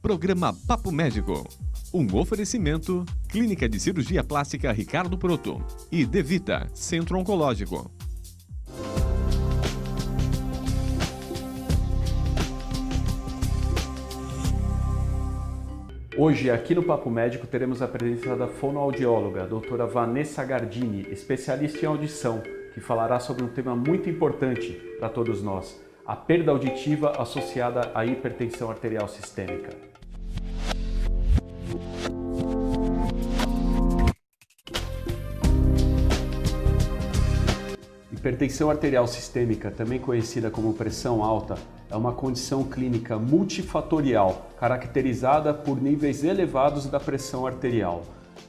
Programa Papo Médico. Um oferecimento, Clínica de Cirurgia Plástica Ricardo Proto e Devita, Centro Oncológico. Hoje, aqui no Papo Médico, teremos a presença da fonoaudióloga, a doutora Vanessa Gardini, especialista em audição, que falará sobre um tema muito importante para todos nós, a perda auditiva associada à hipertensão arterial sistêmica. Hipertensão arterial sistêmica, também conhecida como pressão alta, é uma condição clínica multifatorial, caracterizada por níveis elevados da pressão arterial.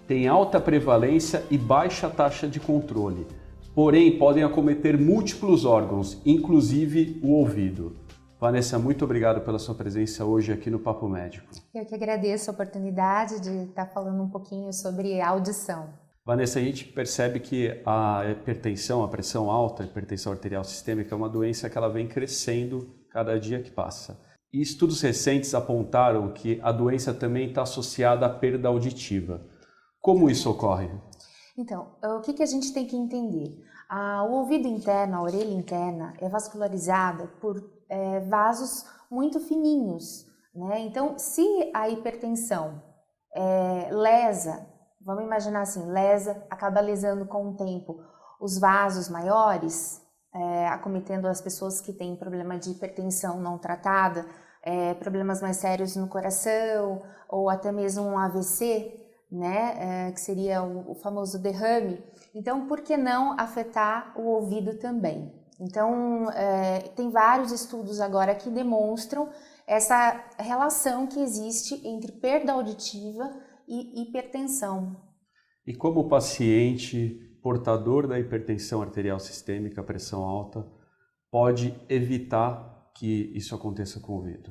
Tem alta prevalência e baixa taxa de controle, porém podem acometer múltiplos órgãos, inclusive o ouvido. Vanessa, muito obrigado pela sua presença hoje aqui no Papo Médico. Eu que agradeço a oportunidade de estar falando um pouquinho sobre audição. Vanessa, a gente percebe que a hipertensão, a pressão alta, a hipertensão arterial sistêmica é uma doença que ela vem crescendo cada dia que passa. E estudos recentes apontaram que a doença também está associada à perda auditiva. Como isso ocorre? Então, o que a gente tem que entender? O ouvido interno, a orelha interna, é vascularizada por vasos muito fininhos, né? Então, se a hipertensão lesa, vamos imaginar assim, acaba lesando com o tempo os vasos maiores, acometendo as pessoas que têm problema de hipertensão não tratada, problemas mais sérios no coração, ou até mesmo um AVC, né, que seria o famoso derrame. Então, por que não afetar o ouvido também? Então, tem vários estudos agora que demonstram essa relação que existe entre perda auditiva e hipertensão. E como o paciente portador da hipertensão arterial sistêmica, pressão alta, pode evitar que isso aconteça com o ouvido?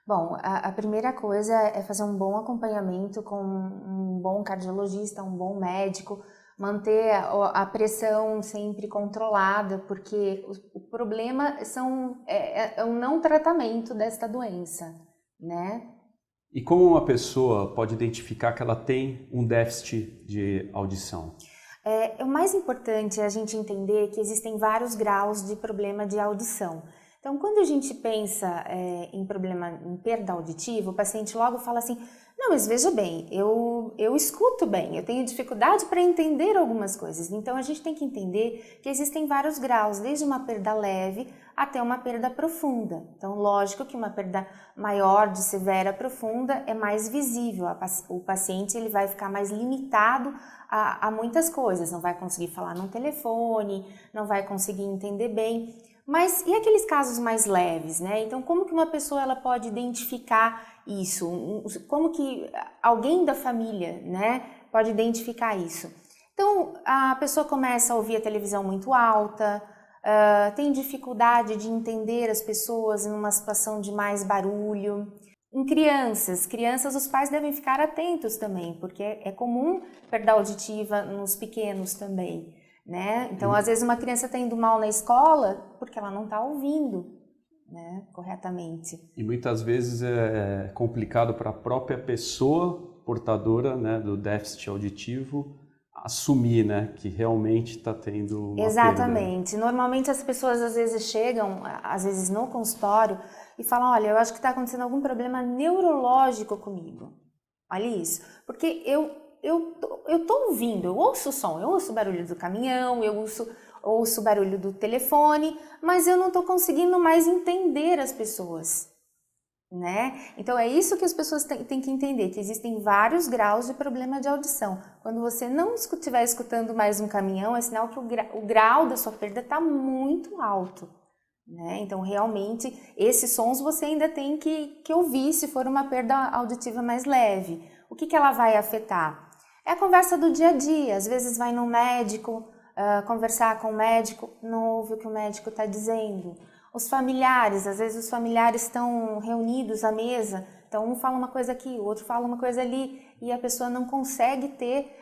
Bom, a primeira coisa é fazer um bom acompanhamento com um bom cardiologista, um bom médico, manter a pressão sempre controlada, porque o problema é o não tratamento desta doença, né? E como uma pessoa pode identificar que ela tem um déficit de audição? O mais importante é a gente entender que existem vários graus de problema de audição. Então, quando a gente pensa em problema em perda auditiva, o paciente logo fala assim: não, mas veja bem, eu escuto bem, eu tenho dificuldade para entender algumas coisas. Então, a gente tem que entender que existem vários graus, desde uma perda leve até uma perda profunda. Então, lógico que uma perda maior, de severa, profunda, é mais visível. O paciente ele vai ficar mais limitado a muitas coisas, não vai conseguir falar no telefone, não vai conseguir entender bem. Mas e aqueles casos mais leves, né? Então, como que uma pessoa ela pode identificar isso? Como que alguém da família, né, pode identificar isso? Então, a pessoa começa a ouvir a televisão muito alta, tem dificuldade de entender as pessoas em uma situação de mais barulho. Em crianças os pais devem ficar atentos também, porque é comum perda auditiva nos pequenos também, né? Então, às vezes uma criança está indo mal na escola porque ela não está ouvindo, né, corretamente. E muitas vezes é complicado para a própria pessoa portadora, né, do déficit auditivo assumir, né, que realmente está tendo uma Exatamente. perda. Normalmente as pessoas às vezes chegam, às vezes no consultório, e falam: olha, eu acho que está acontecendo algum problema neurológico comigo. Olha isso. Porque eu tô ouvindo, eu ouço o som, eu ouço o barulho do caminhão, eu ouço o barulho do telefone, mas eu não estou conseguindo mais entender as pessoas, né? Então é isso que as pessoas têm que entender, que existem vários graus de problema de audição. Quando você não estiver escutando mais um caminhão, é sinal que o grau da sua perda está muito alto, né? Então realmente esses sons você ainda tem que ouvir se for uma perda auditiva mais leve. O que ela vai afetar? É a conversa do dia a dia. Às vezes vai no médico, conversar com o médico, não ouve o que o médico está dizendo. Os familiares, às vezes os familiares estão reunidos à mesa, então um fala uma coisa aqui, o outro fala uma coisa ali, e a pessoa não consegue ter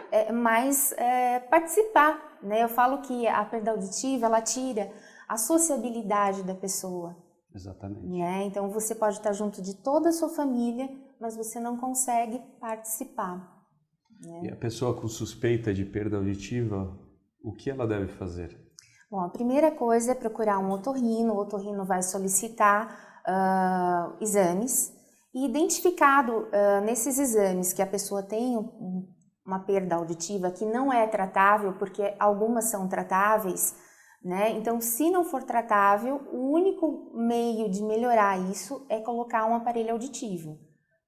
participar, né? Eu falo que a perda auditiva, ela tira a sociabilidade da pessoa. Exatamente. Né? Então você pode estar junto de toda a sua família, mas você não consegue participar. Né? E a pessoa com suspeita de perda auditiva, o que ela deve fazer? Bom, a primeira coisa é procurar um otorrino. O otorrino vai solicitar exames e identificado nesses exames que a pessoa tem uma perda auditiva que não é tratável, porque algumas são tratáveis, né? Então, se não for tratável, o único meio de melhorar isso é colocar um aparelho auditivo,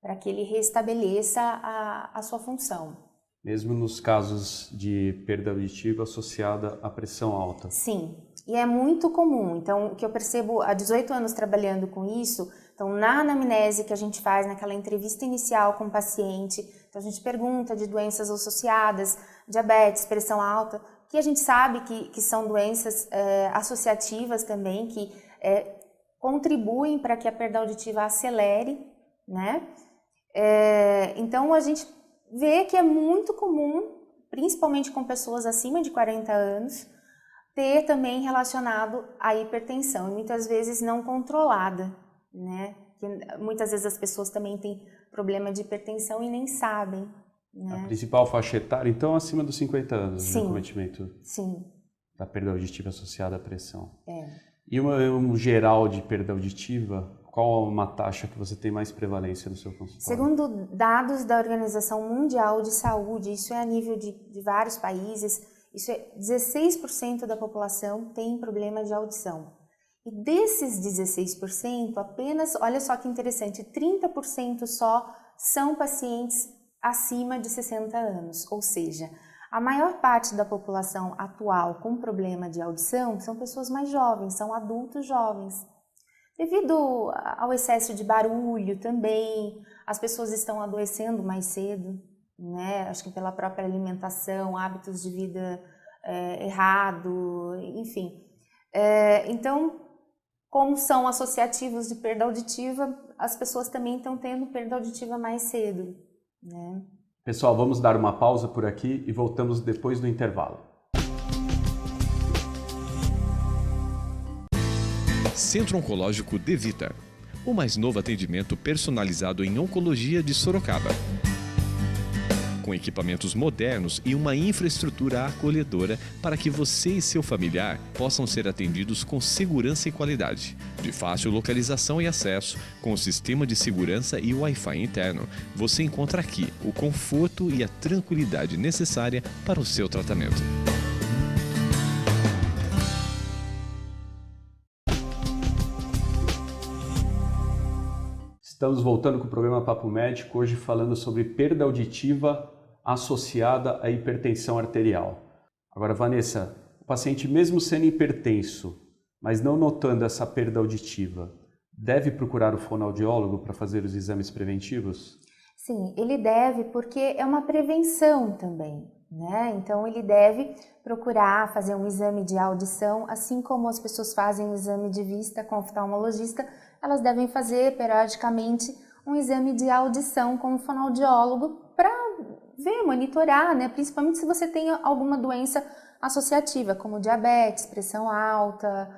para que ele restabeleça a sua função. Mesmo nos casos de perda auditiva associada à pressão alta? Sim, e é muito comum. Então, o que eu percebo há 18 anos trabalhando com isso, então na anamnese que a gente faz, naquela entrevista inicial com o paciente, então a gente pergunta de doenças associadas, diabetes, pressão alta, que a gente sabe que são doenças associativas também, que contribuem para que a perda auditiva acelere, né? Então, a gente vê que é muito comum, principalmente com pessoas acima de 40 anos, ter também relacionado à hipertensão, e muitas vezes não controlada, né? Que muitas vezes as pessoas também têm problema de hipertensão e nem sabem, né? A principal faixa etária, então, acima dos 50 anos, Sim. No cometimento Sim. da perda auditiva associada à pressão. E um geral de perda auditiva, qual uma taxa que você tem mais prevalência no seu consultório? Segundo dados da Organização Mundial de Saúde, isso é a nível de vários países, isso é 16% da população tem problema de audição. E desses 16%, apenas, olha só que interessante, 30% só são pacientes acima de 60 anos, ou seja, a maior parte da população atual com problema de audição são pessoas mais jovens, são adultos jovens. Devido ao excesso de barulho também, as pessoas estão adoecendo mais cedo, né? Acho que pela própria alimentação, hábitos de vida errado, enfim. Então, como são associativos de perda auditiva, as pessoas também estão tendo perda auditiva mais cedo, né? Pessoal, vamos dar uma pausa por aqui e voltamos depois do intervalo. Centro Oncológico Devita, o mais novo atendimento personalizado em oncologia de Sorocaba. Com equipamentos modernos e uma infraestrutura acolhedora para que você e seu familiar possam ser atendidos com segurança e qualidade. De fácil localização e acesso, com o sistema de segurança e Wi-Fi interno, você encontra aqui o conforto e a tranquilidade necessária para o seu tratamento. Estamos voltando com o programa Papo Médico, hoje falando sobre perda auditiva associada à hipertensão arterial. Agora, Vanessa, o paciente mesmo sendo hipertenso, mas não notando essa perda auditiva, deve procurar o fonoaudiólogo para fazer os exames preventivos? Sim, ele deve, porque é uma prevenção também, né? Então, ele deve procurar fazer um exame de audição, assim como as pessoas fazem o exame de vista com o oftalmologista, elas devem fazer periodicamente um exame de audição com o fonoaudiólogo para ver, monitorar, né? Principalmente se você tem alguma doença associativa, como diabetes, pressão alta,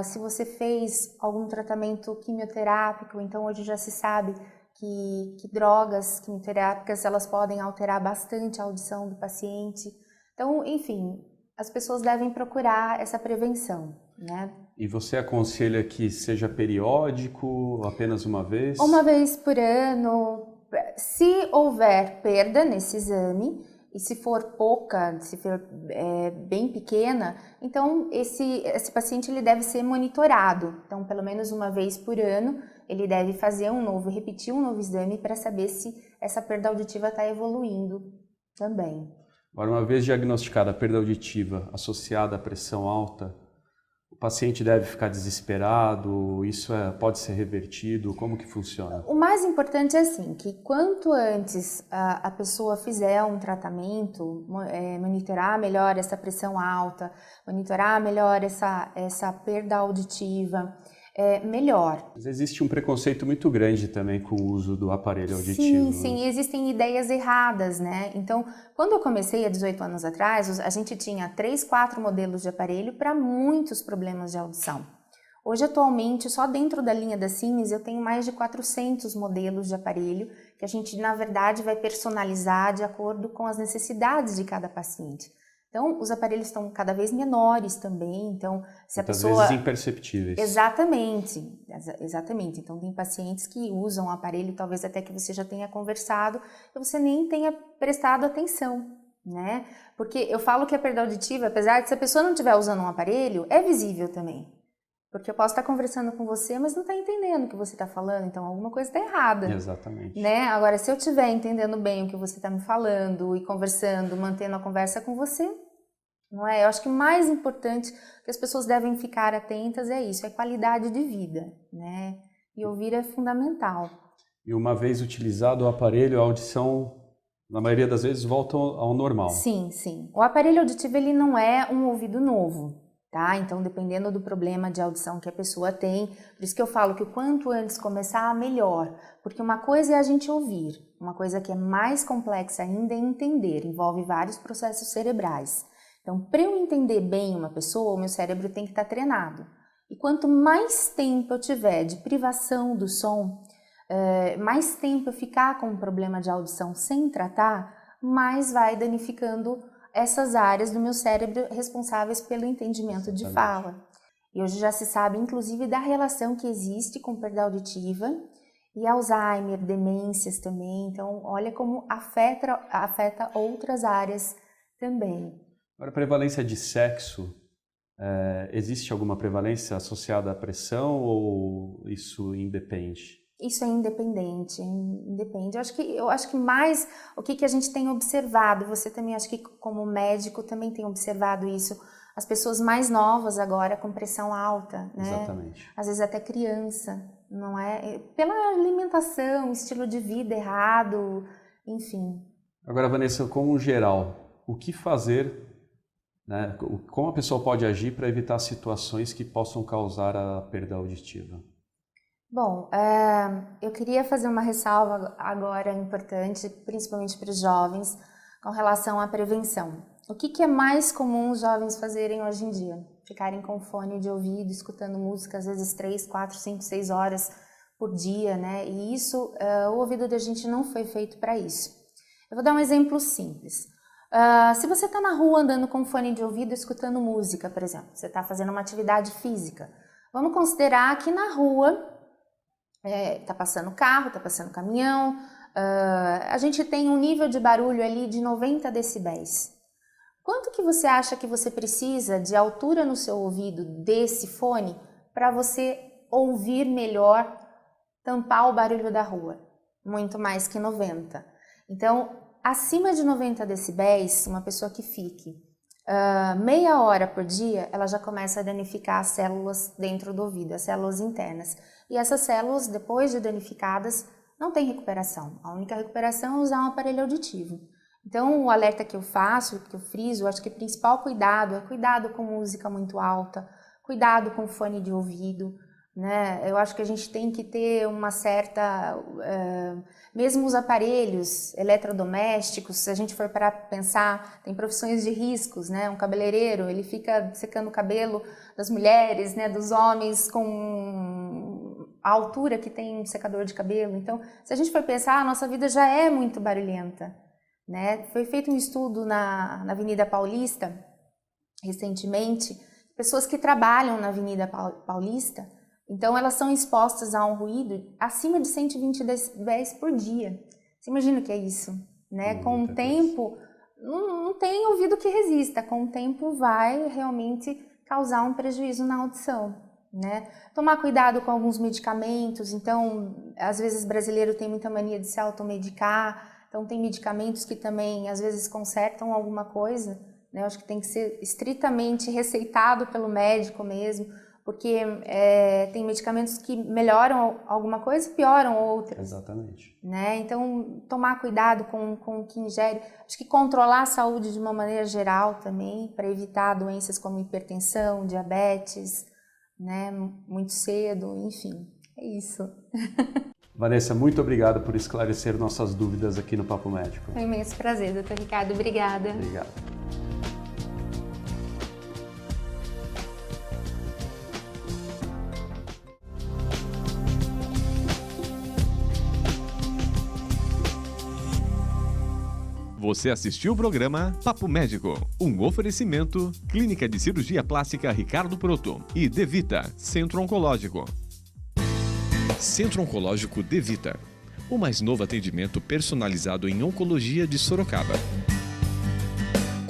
se você fez algum tratamento quimioterápico. Então hoje já se sabe que drogas quimioterápicas elas podem alterar bastante a audição do paciente. Então, enfim, as pessoas devem procurar essa prevenção, né? E você aconselha que seja periódico, apenas uma vez? Uma vez por ano. Se houver perda nesse exame, e se for pouca, se for bem pequena, então esse paciente ele deve ser monitorado. Então, pelo menos uma vez por ano, ele deve repetir um novo exame para saber se essa perda auditiva está evoluindo também. Agora, uma vez diagnosticada a perda auditiva associada à pressão alta, o paciente deve ficar desesperado? Isso pode ser revertido? Como que funciona? O mais importante é assim, que quanto antes a pessoa fizer um tratamento, monitorar melhor essa pressão alta, monitorar melhor essa perda auditiva, melhor. Mas existe um preconceito muito grande também com o uso do aparelho auditivo. Sim, existem ideias erradas, né? Então, quando eu comecei há 18 anos atrás, a gente tinha 3, 4 modelos de aparelho para muitos problemas de audição. Hoje, atualmente, só dentro da linha da Siemens, eu tenho mais de 400 modelos de aparelho que a gente, na verdade, vai personalizar de acordo com as necessidades de cada paciente. Então, os aparelhos estão cada vez menores também, então, se a pessoa... Muitas vezes imperceptíveis. Exatamente. Então, tem pacientes que usam o aparelho, talvez até que você já tenha conversado, e você nem tenha prestado atenção, né? Porque eu falo que a perda auditiva, apesar de se a pessoa não estiver usando um aparelho, é visível também. Porque eu posso estar conversando com você, mas não está entendendo o que você está falando, então alguma coisa está errada. Exatamente. Né? Agora, se eu estiver entendendo bem o que você está me falando e conversando, mantendo a conversa com você, não é? Eu acho que o mais importante que as pessoas devem ficar atentas é isso, é qualidade de vida, né? E ouvir é fundamental. E uma vez utilizado o aparelho, a audição, na maioria das vezes, volta ao normal. Sim. O aparelho auditivo, ele não é um ouvido novo. Tá? Então, dependendo do problema de audição que a pessoa tem, por isso que eu falo que o quanto antes começar, melhor. Porque uma coisa é a gente ouvir, uma coisa que é mais complexa ainda é entender, envolve vários processos cerebrais. Então, para eu entender bem uma pessoa, o meu cérebro tem que estar treinado. E quanto mais tempo eu tiver de privação do som, mais tempo eu ficar com um problema de audição sem tratar, mais vai danificando essas áreas do meu cérebro responsáveis pelo entendimento de fala. E hoje já se sabe, inclusive, da relação que existe com perda auditiva e Alzheimer, demências também. Então, olha como afeta outras áreas também. Agora, a prevalência de sexo, existe alguma prevalência associada à pressão ou isso independe? Isso é independente. Eu acho que mais o que a gente tem observado, você também, acho que como médico também tem observado isso, as pessoas mais novas agora com pressão alta, né? Exatamente. Às vezes até criança, não é? Pela alimentação, estilo de vida errado, enfim. Agora, Vanessa, como geral, o que fazer, né? Como a pessoa pode agir para evitar situações que possam causar a perda auditiva? Bom, eu queria fazer uma ressalva agora importante, principalmente para os jovens, com relação à prevenção. O que é mais comum os jovens fazerem hoje em dia? Ficarem com fone de ouvido, escutando música, às vezes 3, 4, 5, 6 horas por dia, né? E isso, o ouvido da gente não foi feito para isso. Eu vou dar um exemplo simples. Se você está na rua andando com fone de ouvido, escutando música, por exemplo, você está fazendo uma atividade física, vamos considerar que na rua tá passando carro, tá passando caminhão, a gente tem um nível de barulho ali de 90 decibéis. Quanto que você acha que você precisa de altura no seu ouvido desse fone para você ouvir melhor, tampar o barulho da rua? Muito mais que 90. Então, acima de 90 decibéis, uma pessoa que fique meia hora por dia, ela já começa a danificar as células dentro do ouvido, as células internas. E essas células, depois de danificadas, não tem recuperação. A única recuperação é usar um aparelho auditivo. Então, o alerta que eu faço, que eu friso, acho que o principal cuidado é cuidado com música muito alta, cuidado com fone de ouvido, né? Eu acho que a gente tem que ter uma certa... mesmo os aparelhos eletrodomésticos, se a gente for parar para pensar, tem profissões de riscos, né? Um cabeleireiro, ele fica secando o cabelo das mulheres, né? Dos homens com a altura que tem um secador de cabelo. Então, se a gente for pensar, a nossa vida já é muito barulhenta, né? Foi feito um estudo na Avenida Paulista, recentemente, pessoas que trabalham na Avenida Paulista, então elas são expostas a um ruído acima de 120 decibéis por dia. Você imagina o que é isso, né? Com o tempo, não tem ouvido que resista, com o tempo vai realmente causar um prejuízo na audição, né? Tomar cuidado com alguns medicamentos, então, às vezes o brasileiro tem muita mania de se automedicar, então tem medicamentos que também, às vezes, consertam alguma coisa, né? Eu acho que tem que ser estritamente receitado pelo médico mesmo, porque tem medicamentos que melhoram alguma coisa e pioram outras. Exatamente. Né? Então, tomar cuidado com o que ingere. Acho que controlar a saúde de uma maneira geral também, para evitar doenças como hipertensão, diabetes, né? Muito cedo, enfim, é isso. Vanessa, muito obrigado por esclarecer nossas dúvidas aqui no Papo Médico. Foi um imenso prazer, doutor Ricardo. Obrigada. Obrigado. Você assistiu o programa Papo Médico, um oferecimento Clínica de Cirurgia Plástica Ricardo Proto e Devita, Centro Oncológico. Centro Oncológico Devita, o mais novo atendimento personalizado em oncologia de Sorocaba.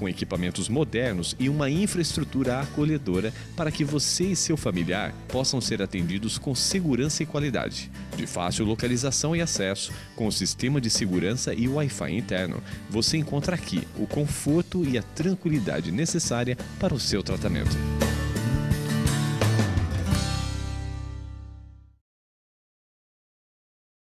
Com equipamentos modernos e uma infraestrutura acolhedora para que você e seu familiar possam ser atendidos com segurança e qualidade. De fácil localização e acesso, com o sistema de segurança e Wi-Fi interno, você encontra aqui o conforto e a tranquilidade necessária para o seu tratamento.